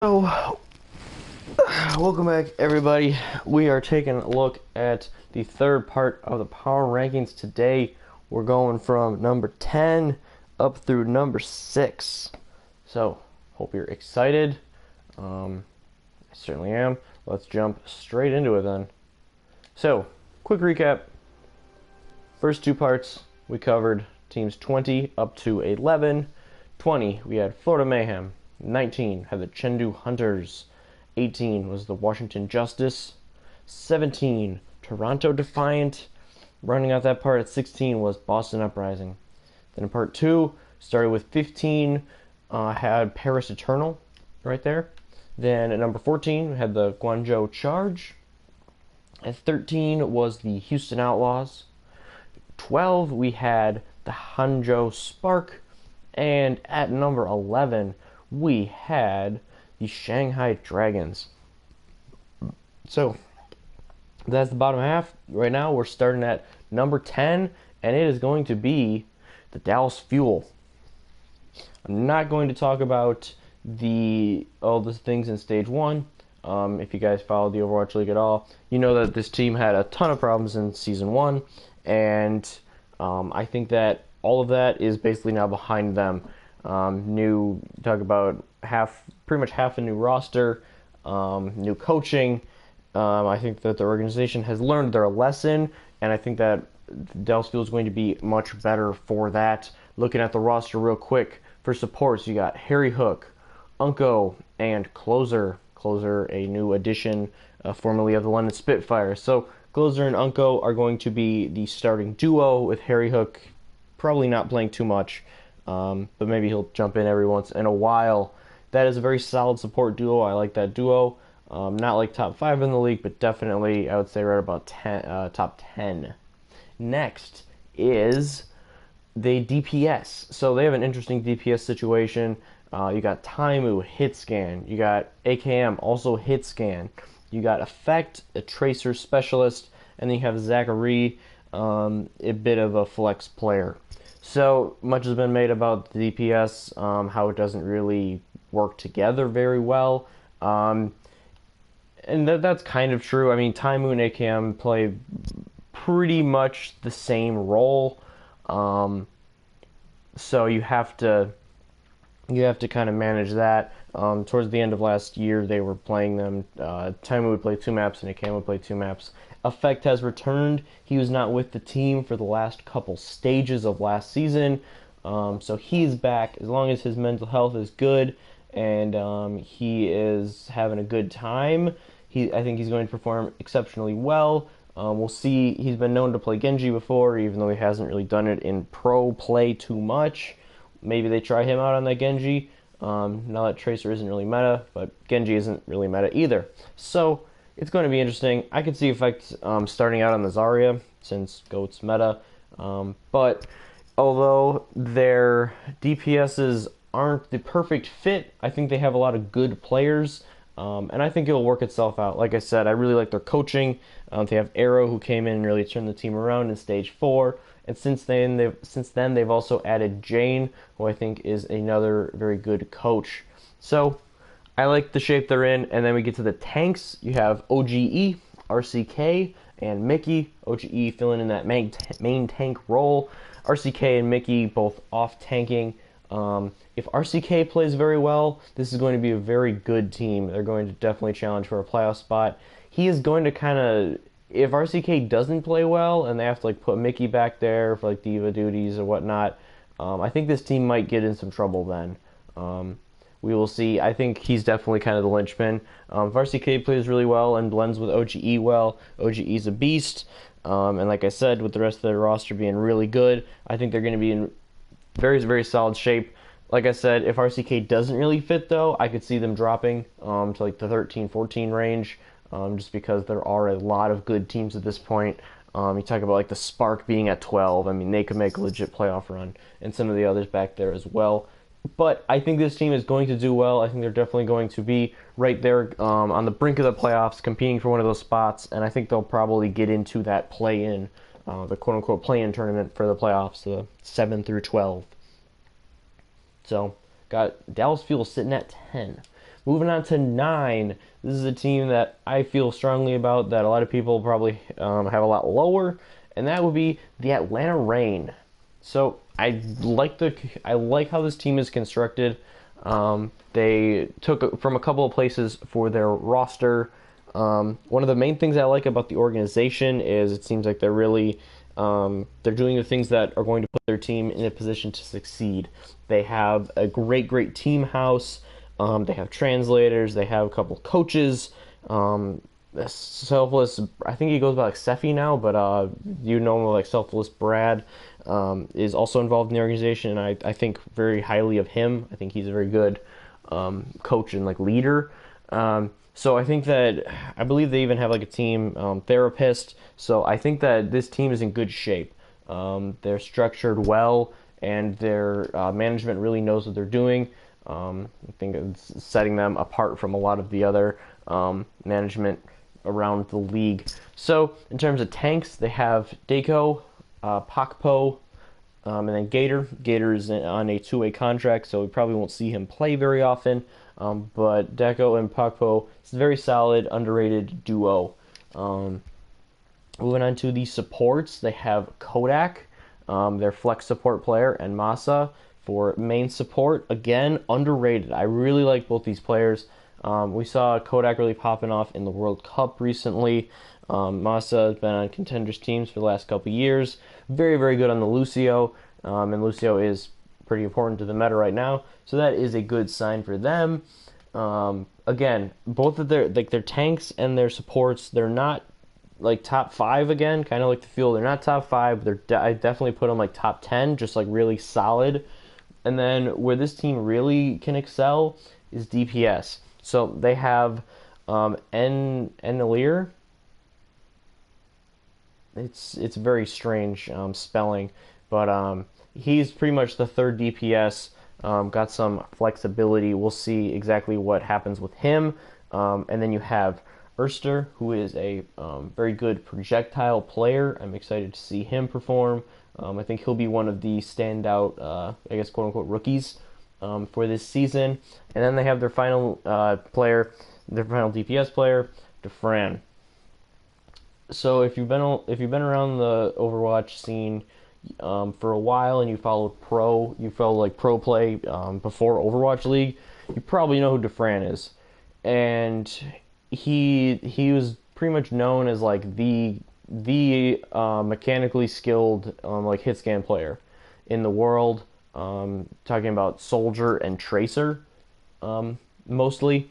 So, welcome back, everybody. We are taking a look at the third part of the power rankings today. We're going from number 10 up through number 6. So, hope you're excited. I certainly am. Let's jump straight into it then. So, quick recap. First two parts, we covered teams 20 up to 11. 20, we had Florida Mayhem. 19 had the Chengdu Hunters. 18 was the Washington Justice. 17, Toronto Defiant. Running out that part at 16 was Boston Uprising. Then in part 2, started with 15, had Paris Eternal right there. Then at number 14, we had the Guangzhou Charge. At 13 was the Houston Outlaws. 12, we had the Hangzhou Spark. And at number 11, we had the Shanghai Dragons. So, that's the bottom half. Right now, we're starting at number 10, and it is going to be the Dallas Fuel. I'm not going to talk about all the things in Stage 1. If you guys followed the Overwatch League at all, you know that this team had a ton of problems in Season 1, and I think that all of that is basically now behind them. Talk about pretty much half a new roster, new coaching. I think that the organization has learned their lesson, and I think that Dallas Fuel is going to be much better for that. Looking at the roster real quick, for supports, you got Harry Hook, Unko, and Closer. Closer, a new addition, formerly of the London Spitfire. So Closer and Unko are going to be the starting duo, with Harry Hook probably not playing too much. But maybe he'll jump in every once in a while. That is a very solid support duo. I like that duo. Not like top 5 in the league, but definitely I would say right about top 10. Next is the DPS. So they have an interesting DPS situation. You got Taimu, hit scan. You got AKM, also hit scan. You got Effect, a tracer specialist. And then you have Zachary, a bit of a flex player. So much has been made about the DPS, how it doesn't really work together very well. And that's kind of true. I mean, Taimu and AKM play pretty much the same role. So you have to kind of manage that. Towards the end of last year, they were playing them. Taimu would play 2 maps and AKM would play 2 maps. Effect has returned. He was not with the team for the last couple stages of last season, so he's back. As long as his mental health is good and he is having a good time, I think he's going to perform exceptionally well. We'll see. He's been known to play Genji before, even though he hasn't really done it in pro play too much. Maybe they try him out on that Genji. Now that Tracer isn't really meta, but Genji isn't really meta either. So it's going to be interesting. I could see Effect starting out on the Zarya, since GOAT's meta. But although their DPSs aren't the perfect fit, I think they have a lot of good players. And I think it'll work itself out. Like I said, I really like their coaching. They have Arrow, who came in and really turned the team around in Stage 4. And since then, they've also added Jane, who I think is another very good coach. So I like the shape they're in. And then we get to the tanks. You have OGE, RCK, and Mickey. OGE filling in that main tank role. RCK and Mickey both off tanking. If RCK plays very well, this is going to be a very good team. They're going to definitely challenge for a playoff spot. He is going to kind of, if RCK doesn't play well and they have to like put Mickey back there for like diva duties or whatnot, I think this team might get in some trouble then. We will see. I think he's definitely kind of the linchpin. If RCK plays really well and blends with OGE well, OGE's a beast. And like I said, with the rest of their roster being really good, I think they're going to be in very, very solid shape. Like I said, if RCK doesn't really fit, though, I could see them dropping to like the 13-14 range, just because there are a lot of good teams at this point. You talk about like the Spark being at 12. I mean, they could make a legit playoff run, and some of the others back there as well. But I think this team is going to do well. I think they're definitely going to be right there on the brink of the playoffs, competing for one of those spots, and I think they'll probably get into that play-in, the quote-unquote play-in tournament for the playoffs, the 7 through 12. So, got Dallas Fuel sitting at 10. Moving on to 9. This is a team that I feel strongly about that a lot of people probably have a lot lower, and that would be the Atlanta Reign. So I like how this team is constructed. They took from a couple of places for their roster. One of the main things I like about the organization is it seems like they're really they're doing the things that are going to put their team in a position to succeed. They have a great team house. They have translators. They have a couple coaches. Selfless, I think he goes by like Seffi now, but you know him like Selfless Brad is also involved in the organization, and I think very highly of him. I think he's a very good coach and like leader. So I think that I believe they even have like a team therapist. So I think that this team is in good shape. They're structured well, and their management really knows what they're doing. I think it's setting them apart from a lot of the other management around the league. So in terms of tanks, they have Dako, Pakpo, and then Gator. Gator is on a two-way contract, so we probably won't see him play very often. But Dako and Pakpo is a very solid, underrated duo. Moving on to the supports, they have Kodak, their flex support player, and Masa for main support. Again, underrated. I really like both these players. We saw Kodak really popping off in the World Cup recently. Masa has been on contenders teams for the last couple years. Very good on the Lucio, and Lucio is pretty important to the meta right now, so that is a good sign for them. Again, both of their tanks and their supports, they're not like top 5 again, kind of like the field. They're not top 5. I definitely put them like top 10, just like really solid. And then where this team really can excel is DPS. So they have Enelier. It's very strange spelling, but he's pretty much the third DPS. Got some flexibility. We'll see exactly what happens with him. And then you have Erster, who is a very good projectile player. I'm excited to see him perform. I think he'll be one of the standout, I guess, quote-unquote, rookies for this season. And then they have their final player, their final DPS player, Defran. So if you've been around the Overwatch scene for a while and you followed pro play before Overwatch League, you probably know who Defran is. And he was pretty much known as like the mechanically skilled like hit scan player in the world. Talking about Soldier and Tracer mostly.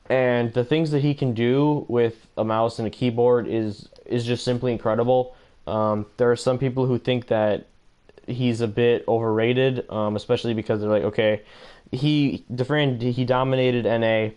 And the things that he can do with a mouse and a keyboard is just simply incredible. There are some people who think that he's a bit overrated, especially because they're like, okay, he dominated NA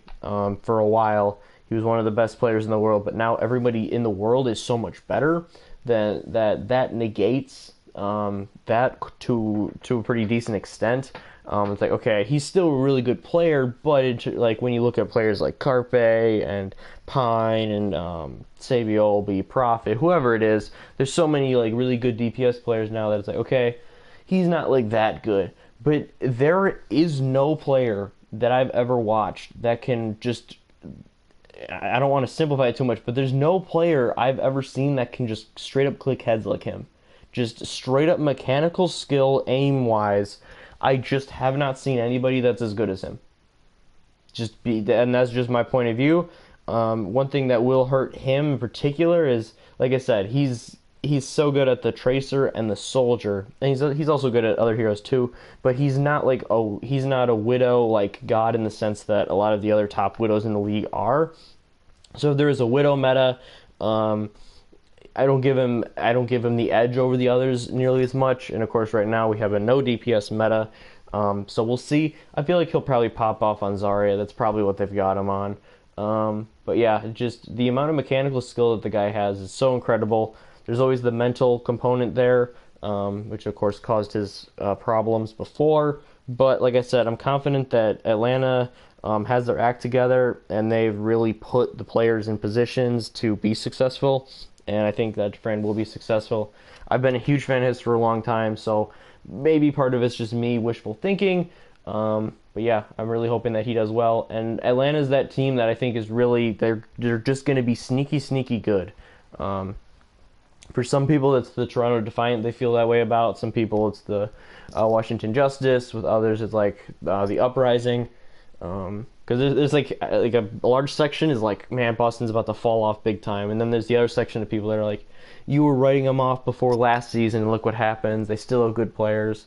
for a while. He was one of the best players in the world, but now everybody in the world is so much better that negates that to a pretty decent extent. It's like, okay, he's still a really good player, but like when you look at players like Carpe and Pine and Savioli, Prophet, whoever it is, there's so many like really good DPS players now that it's like, okay, he's not like that good. But there is no player that I've ever watched that can just, I don't want to simplify it too much, but there's no player I've ever seen that can just straight up click heads like him. Just straight up mechanical skill, aim-wise. I just have not seen anybody that's as good as him. And that's just my point of view. One thing that will hurt him in particular is, like I said, he's so good at the Tracer and the Soldier, and he's also good at other heroes too. But he's not a Widow like God in the sense that a lot of the other top Widows in the league are. So if there is a Widow meta, I don't give him the edge over the others nearly as much. And of course, right now we have a no DPS meta, so we'll see. I feel like he'll probably pop off on Zarya. That's probably what they've got him on. But yeah, just the amount of mechanical skill that the guy has is so incredible. There's always the mental component there, which of course caused his problems before. But like I said, I'm confident that Atlanta has their act together, and they've really put the players in positions to be successful. And I think that Fran will be successful. I've been a huge fan of his for a long time, so maybe part of it's just me wishful thinking. But yeah, I'm really hoping that he does well. And Atlanta's that team that I think is really they're just going to be sneaky good. Um, for some people, it's the Toronto Defiant they feel that way about. Some people, it's the Washington Justice. With others, it's like the Uprising. Because there's like a large section is like, man, Boston's about to fall off big time, and then there's the other section of people that are like, you were writing them off before last season, and look what happens. They still have good players.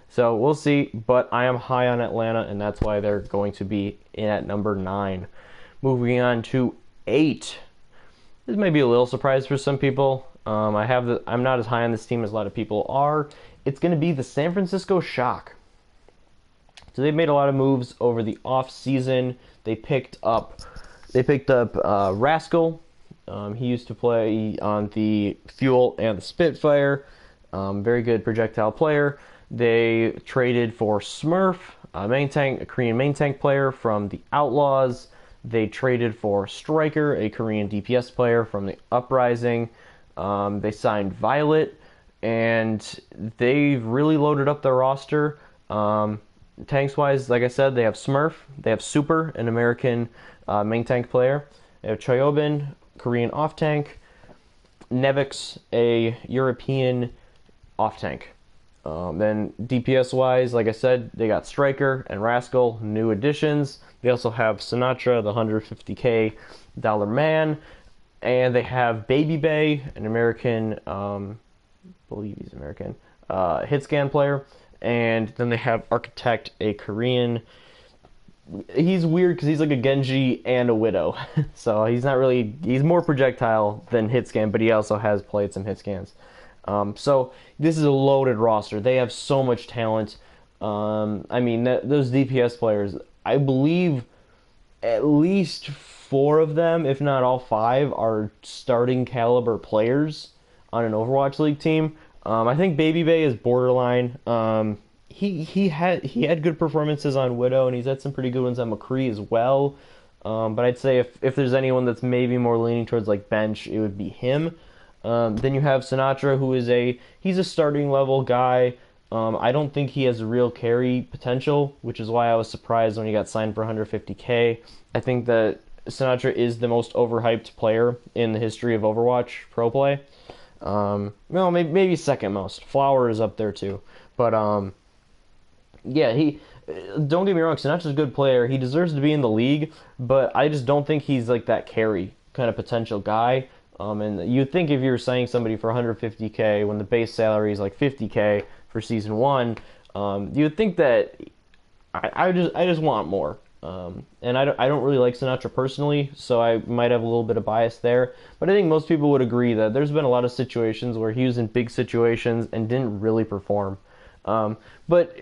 So we'll see, but I am high on Atlanta, and that's why they're going to be in at number 9. Moving on to 8. This may be a little surprise for some people. I'm not as high on this team as a lot of people are. It's going to be the San Francisco Shock. So they've made a lot of moves over the off season. They picked up Rascal. He used to play on the Fuel and the Spitfire. Very good projectile player. They traded for Smurf, a Korean main tank player from the Outlaws. They traded for Striker, a Korean DPS player from the Uprising. They signed Violet, and they've really loaded up their roster. Tanks-wise, like I said, they have Smurf, they have Super, an American main tank player. They have Choyobin, Korean off-tank. Nevix, a European off-tank. Then DPS-wise, like I said, they got Striker and Rascal, new additions. They also have Sinatra, the $150K man. And they have Baby Bay, an American, I believe he's American, hit scan player. And then they have Architect, a Korean. He's weird because he's like a Genji and a Widow. So he's more projectile than hit scan, but he also has played some hit scans. So this is a loaded roster. They have so much talent. Those DPS players, I believe at least 4 of them, if not all 5, are starting caliber players on an Overwatch League team. I think Baby Bay is borderline. He had good performances on Widow, and he's had some pretty good ones on McCree as well. But I'd say if there's anyone that's maybe more leaning towards like bench, it would be him. Then you have Sinatra, who is he's a starting level guy. I don't think he has real carry potential, which is why I was surprised when he got signed for 150K. I think that Sinatra is the most overhyped player in the history of Overwatch pro play. Maybe second most. Flower is up there too, but he. Don't get me wrong, Sinatra's a good player. He deserves to be in the league, but I just don't think he's like that carry kind of potential guy. And you'd think if you're signing somebody for 150K when the base salary is like 50K for season 1, you'd think that I just want more. And I don't really like Sinatra personally, so I might have a little bit of bias there. But I think most people would agree that there's been a lot of situations where he was in big situations and didn't really perform. But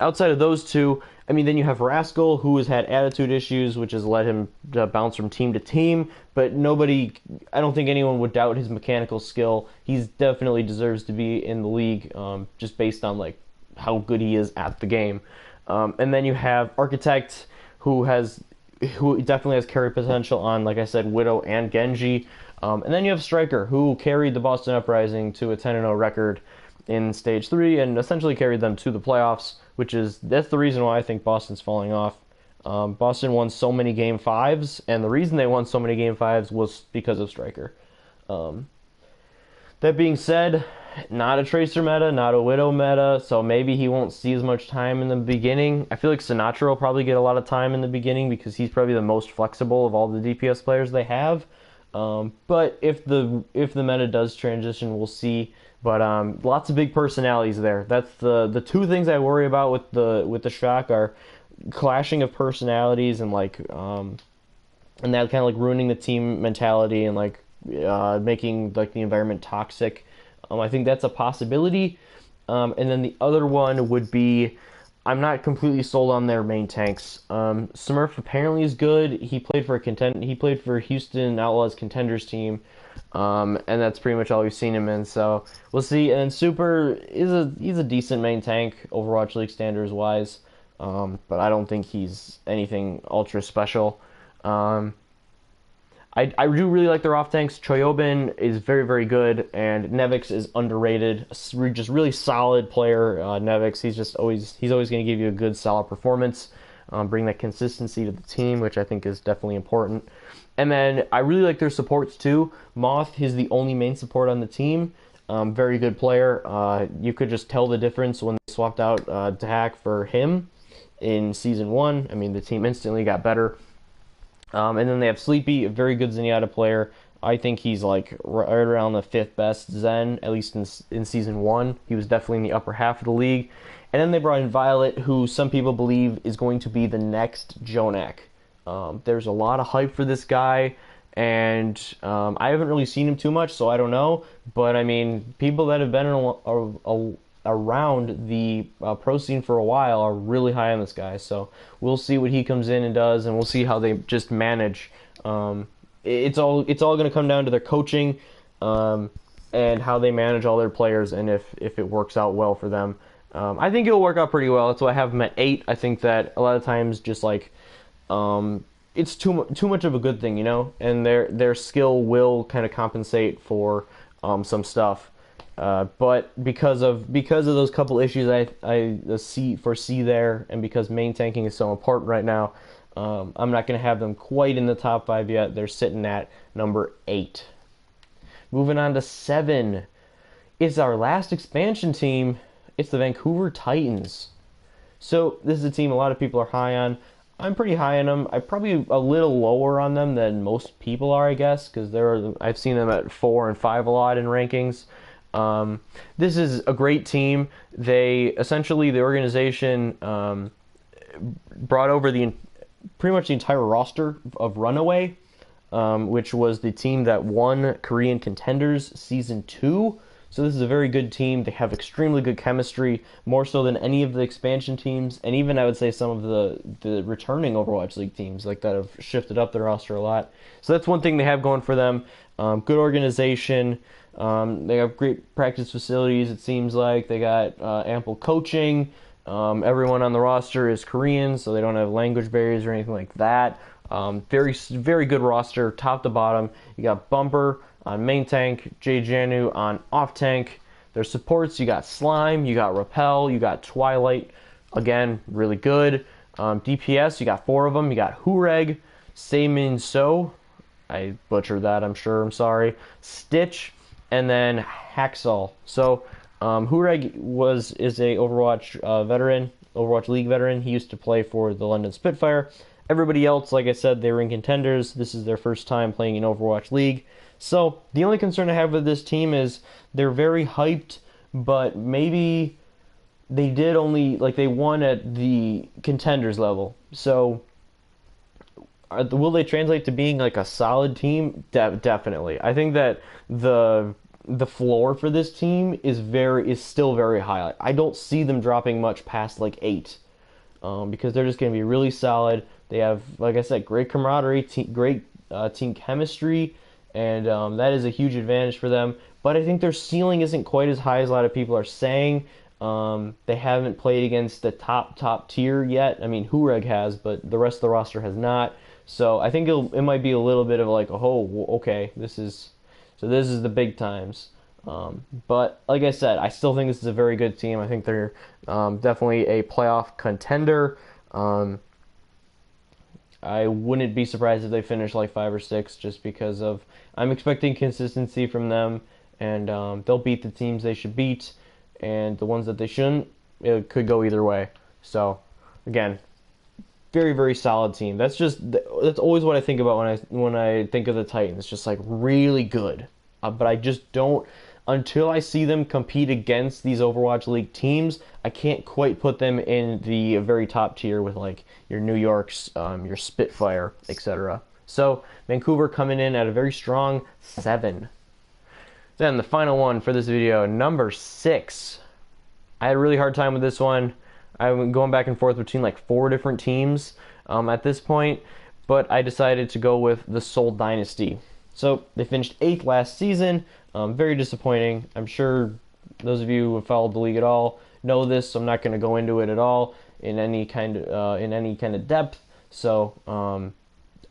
outside of those two, then you have Rascal, who has had attitude issues, which has led him to bounce from team to team. But I don't think anyone would doubt his mechanical skill. He definitely deserves to be in the league, just based on like how good he is at the game. And then you have Architect, who definitely has carry potential on, like I said, Widow and Genji. And then you have Striker, who carried the Boston Uprising to a 10-0 record in Stage 3 and essentially carried them to the playoffs, that's the reason why I think Boston's falling off. Boston won so many Game 5s, and the reason they won so many Game 5s was because of Striker. That being said, not a Tracer meta, not a Widow meta, so maybe he won't see as much time in the beginning. I feel like Sinatra will probably get a lot of time in the beginning because he's probably the most flexible of all the DPS players they have. But if the meta does transition, we'll see. But lots of big personalities there. That's the 2 things I worry about with the Shock are clashing of personalities and and that kind of like ruining the team mentality and like making like the environment toxic. I think that's a possibility. And then the other one would be, I'm not completely sold on their main tanks. Smurf apparently is good. He played for Houston Outlaws contenders team. And that's pretty much all we've seen him in, so we'll see. And then Super he's a decent main tank, Overwatch League standards wise, but I don't think he's anything ultra special. I do really like their off tanks. Choyobin is very, very good, and Nevix is underrated. Just really solid player. Nevix, he's always going to give you a good, solid performance, bring that consistency to the team, which I think is definitely important. And then I really like their supports too. Moth is the only main support on the team. Very good player. You could just tell the difference when they swapped out Dahak for him in Season 1. I mean, the team instantly got better. And then they have Sleepy, a very good Zenyatta player. I think he's like right around the 5th best Zen, at least in Season 1. He was definitely in the upper half of the league. And then they brought in Violet, who some people believe is going to be the next Jonak. There's a lot of hype for this guy, and I haven't really seen him too much, so I don't know. But, I mean, people that have been around the pro scene for a while are really high on this guy. So we'll see what he comes in and does, and we'll see how they just manage. It's all going to come down to their coaching and how they manage all their players, and if it works out well for them. I think it'll work out pretty well. That's why I have them at 8. I think that a lot of times just like it's too much of a good thing, you know, and their skill will kind of compensate for some stuff. But because of those couple issues I foresee there, and because main tanking is so important right now, I'm not going to have them quite in the top 5 yet. They're sitting at number 8. Moving on to 7. It's our last expansion team. It's the Vancouver Titans. So this is a team a lot of people are high on. I'm pretty high on them. I'm probably a little lower on them than most people are, I guess, because I've seen them at 4 and 5 a lot in rankings. This is a great team. The organization brought over pretty much the entire roster of Runaway, which was the team that won Korean Contenders Season 2. So this is a very good team. They have extremely good chemistry, more so than any of the expansion teams, and even I would say some of the returning Overwatch League teams like that have shifted up their roster a lot. So that's one thing they have going for them. Good organization. They have great practice facilities, it seems like. They got ample coaching. Everyone on the roster is Korean, so they don't have language barriers or anything like that. Very, very good roster, top to bottom. You got Bumper on main tank, Jay Janu on off tank. Their supports, you got Slime, you got Repel, you got Twilight. Again, really good. DPS, you got 4 of them. You got Hureg, Seimin So. I butchered that, I'm sure. I'm sorry. Stitch, and then Haxall. So Hureg is a Overwatch veteran, Overwatch League veteran. He used to play for the London Spitfire. Everybody else, like I said, they were in contenders. This is their first time playing in Overwatch League. So the only concern I have with this team is they're very hyped, but maybe they they won at the contenders level. So will they translate to being like a solid team? Definitely. I think that the floor for this team is still very high. I don't see them dropping much past like 8, because they're just going to be really solid. They have, like I said, great camaraderie, great team chemistry, and that is a huge advantage for them. But I think their ceiling isn't quite as high as a lot of people are saying. They haven't played against the top tier yet. I mean, Hureg has, but the rest of the roster has not. So I think it might be a little bit of like, oh, okay, this is the big times. But like I said, I still think this is a very good team. I think they're definitely a playoff contender. I wouldn't be surprised if they finish like 5 or 6, just because I'm expecting consistency from them, and they'll beat the teams they should beat, and the ones that they shouldn't, it could go either way. So again, very, very solid team. That's always what I think about when I think of the Titans. It's just like really good, but I just don't. Until I see them compete against these Overwatch League teams, I can't quite put them in the very top tier with like your New Yorks, your Spitfire, etc. So Vancouver coming in at a very strong 7. Then the final one for this video, number 6. I had a really hard time with this one. I'm going back and forth between like 4 different teams at this point, but I decided to go with the Seoul Dynasty. So they finished 8th last season. Very disappointing. I'm sure those of you who have followed the league at all know this, so I'm not going to go into it at all in any kind of depth. So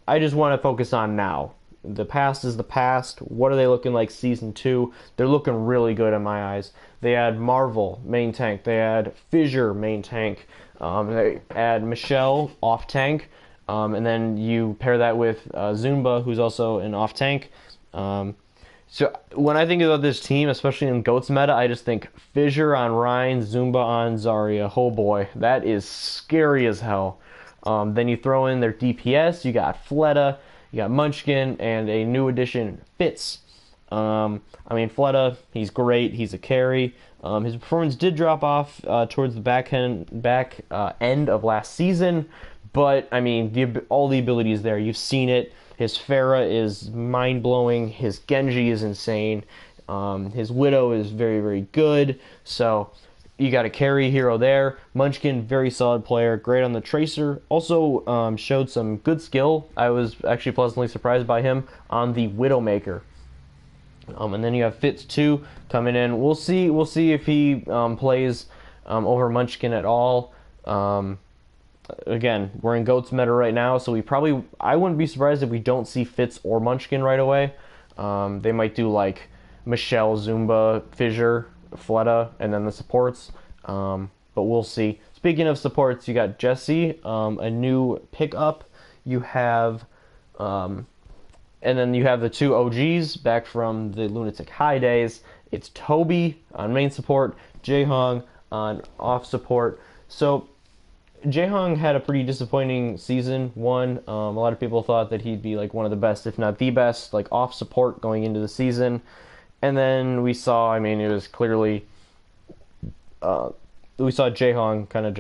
I just want to focus on now. The past is the past. What are they looking like season 2? They're looking really good in my eyes. They had Marvel, main tank. They had Fissure, main tank. They add Michelle, off tank. And then you pair that with Zumba, who's also an off tank. So when I think about this team, especially in GOATS meta, I just think Fissure on Ryan, Zumba on Zarya. Oh boy, that is scary as hell. Then you throw in their DPS, you got Fleta, you got Munchkin, and a new addition, Fitz. Fleta, he's great, he's a carry. His performance did drop off towards the back end of last season, but all the ability is there. You've seen it. His Pharah is mind-blowing. His Genji is insane. His Widow is very, very good. So you got a carry hero there. Munchkin, very solid player. Great on the Tracer. Also showed some good skill. I was actually pleasantly surprised by him on the Widowmaker. And then you have Fitz 2 coming in. We'll see if he plays over Munchkin at all. Again, we're in GOATS meta right now, so I wouldn't be surprised if we don't see Fitz or Munchkin right away. They might do like Michelle, Zumba, Fissure, Fleta, and then the supports. But we'll see. Speaking of supports, you got Jesse, a new pickup. You have, and then you have the 2 OGs back from the Lunatic High days. It's Toby on main support, Jaehong on off support. So Jaehong had a pretty disappointing season 1. A lot of people thought that he'd be like one of the best, if not the best, like off support going into the season. And then we saw, it was clearly, we saw Jaehong kind of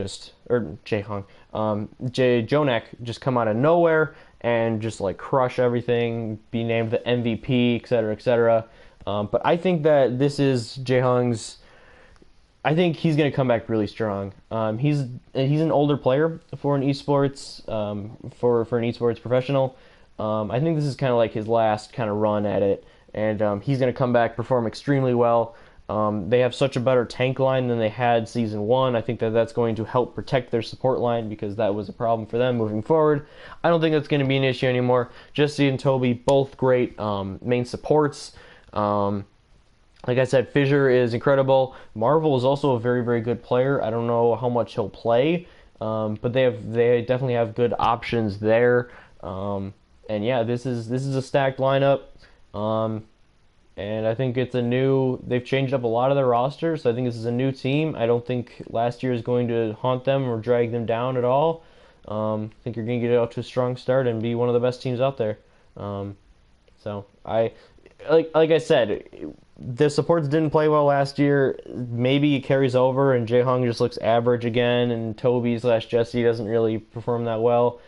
Jonak just come out of nowhere and just like crush everything, be named the MVP, etc., etc. But I think that this is Jaehong's. I think he's going to come back really strong. He's an older player for an esports for an esports professional. I think this is kind of like his last kind of run at it, and he's going to come back, perform extremely well. They have such a better tank line than they had season 1. I think that that's going to help protect their support line because that was a problem for them moving forward. I don't think that's going to be an issue anymore. Jesse and Toby, both great main supports. Like I said, Fissure is incredible. Marvel is also a very, very good player. I don't know how much he'll play, but they definitely have good options there. And yeah, this is a stacked lineup. And I think they've changed up a lot of their roster, so I think this is a new team. I don't think last year is going to haunt them or drag them down at all. I think you're going to get out to a strong start and be one of the best teams out there. So like I said, the supports didn't play well last year. Maybe it carries over and Jaehong just looks average again, and Toby/Jesse doesn't really perform that well.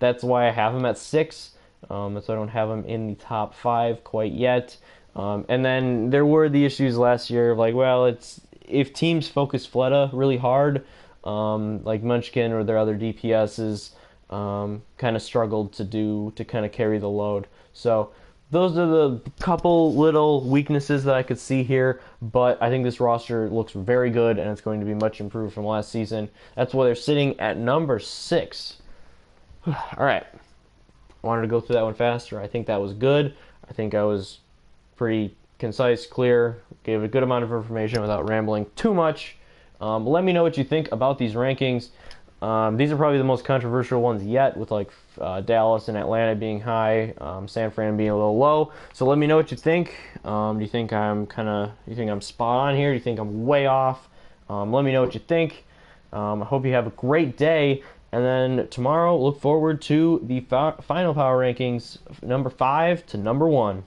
That's why I have him at 6. That's why I don't have him in the top 5 quite yet. And then there were the issues last year of like, well, if teams focus Fleta really hard, like Munchkin or their other DPSs, kind of struggled to kind of carry the load. So those are the couple little weaknesses that I could see here, but I think this roster looks very good and it's going to be much improved from last season. That's why they're sitting at number 6. All right. Wanted to go through that one faster. I think that was good. I think I was pretty concise, clear, gave a good amount of information without rambling too much. Let me know what you think about these rankings. These are probably the most controversial ones yet, with like Dallas and Atlanta being high, San Fran being a little low. So let me know what you think. Do you think I'm spot on here? Do you think I'm way off? Let me know what you think. I hope you have a great day. And then tomorrow, look forward to the final power rankings, number 5 to number 1.